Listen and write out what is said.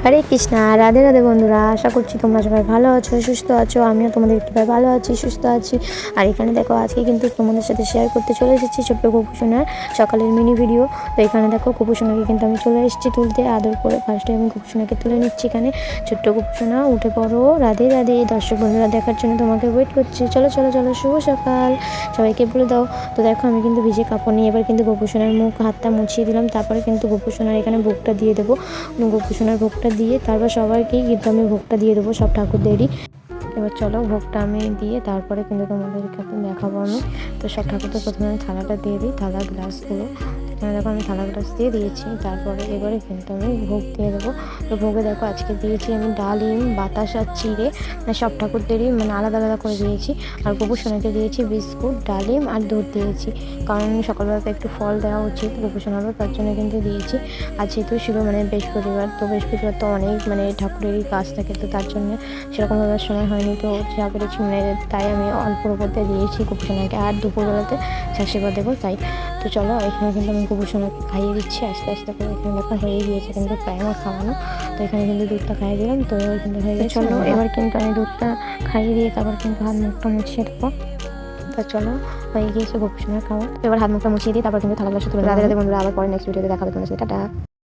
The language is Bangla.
হরে কৃষ্ণা, রাধে রাধে বন্ধুরা। আশা করছি তোমরা সবাই ভালো আছো, সুস্থ আছো। আমিও তোমাদের কীভাবে ভালো আছি, সুস্থ আছি। আর এখানে দেখো, আজকে কিন্তু তোমাদের সাথে শেয়ার করতে চলে এসেছি ছোট্ট গোপুসোনার সকালের মিনি ভিডিও। তো এখানে দেখো, গোপুসোনাকে কিন্তু আমি চলে এসেছি তুলতে, আদর করে। ফার্স্টে আমি গোপুসোনাকে তুলে নিচ্ছি। এখানে ছোট্ট গোপুসোনা, উঠে পড়ো। রাধে রাধে। দর্শক বন্ধুরা দেখার জন্য তোমাকে ওয়েট করছে। চলো চলো চলো, শুভ সকাল, সবাইকে বলে দাও। তো দেখো, আমি কিন্তু ভিজে কাপড় নিয়ে এবার কিন্তু গোপুসোনার মুখ হাতটা মুছিয়ে দিলাম। তারপরে কিন্তু গোপুসোনার এখানে ভোগটা দিয়ে দেবো। গোপুসোনার ভোগটা দিয়ে তারপর সবাইকেই কিন্তু আমি ভোগটা দিয়ে দেবো, সব ঠাকুরদেরই। এবার চলো, ভোগটা আমি দিয়ে তারপরে কিন্তু তোমাদেরকে দেখাবো আমি। তো সব ঠাকুরদের প্রথমে আমি থালাটা দিয়ে দিই, থালা গ্লাসগুলো। এখানে দেখো, আমি থালা গ্লাস দিয়ে দিয়েছি। তারপরে এবারে কিন্তু আমি ভোগ দিয়ে দেবো। তো ভোগে দেখো, আজকে দিয়েছি আমি ডালিম, বাতাসা, চিড়ে, মানে সব ঠাকুরদেরই মানে আলাদা আলাদা করে দিয়েছি। আর গোপুসোনাকে দিয়েছি বিস্কুট, ডালিম আর দুধ দিয়েছি, কারণ সকালবেলাতে একটু ফল দেওয়া উচিত গোপুসোনারও, তার জন্য কিন্তু দিয়েছি। আর যেহেতু ছিল মানে বৃহস্পতিবার, তো বৃহস্পতিবার তো অনেক মানে ঠাকুরেরই কাজ থাকে, তো তার জন্য সেরকমভাবে সময় হয়নি। তো যা পেরেছি মানে তাই আমি অল্পর উপরতে দিয়েছি গোপুসোনাকে। আর দুপুরবেলাতে আশীর্বাদ দেবো তাই। তো চলো, এখানে কিন্তু আমি গোপুসোনাকে খাইয়ে দিচ্ছি আস্তে আস্তে করে। এখানে দেখা হয়ে গিয়েছে কিন্তু প্রায় আমার খাওয়ানো। তো এখানে কিন্তু দুধটা খাইয়ে দিলাম, তো এবার কিন্তু হয়ে গেছে। চলো, এবার কিন্তু আমি দুধটা খাইয়ে দিয়ে তারপর কিন্তু হাত মুখটা মুছিয়ে দেবো। তা চলো, হয়ে গিয়েছে গোপুসোনার খাওয়া। এবার হাত মুখটা মুছিয়ে দিই, তারপর কিন্তু থালা গ্লাসে তুলে। রাধে রাধে বন্ধুরা, আবার পরে নেক্সট ভিডিওতে দেখাবে তোমার সাথে। টাটা।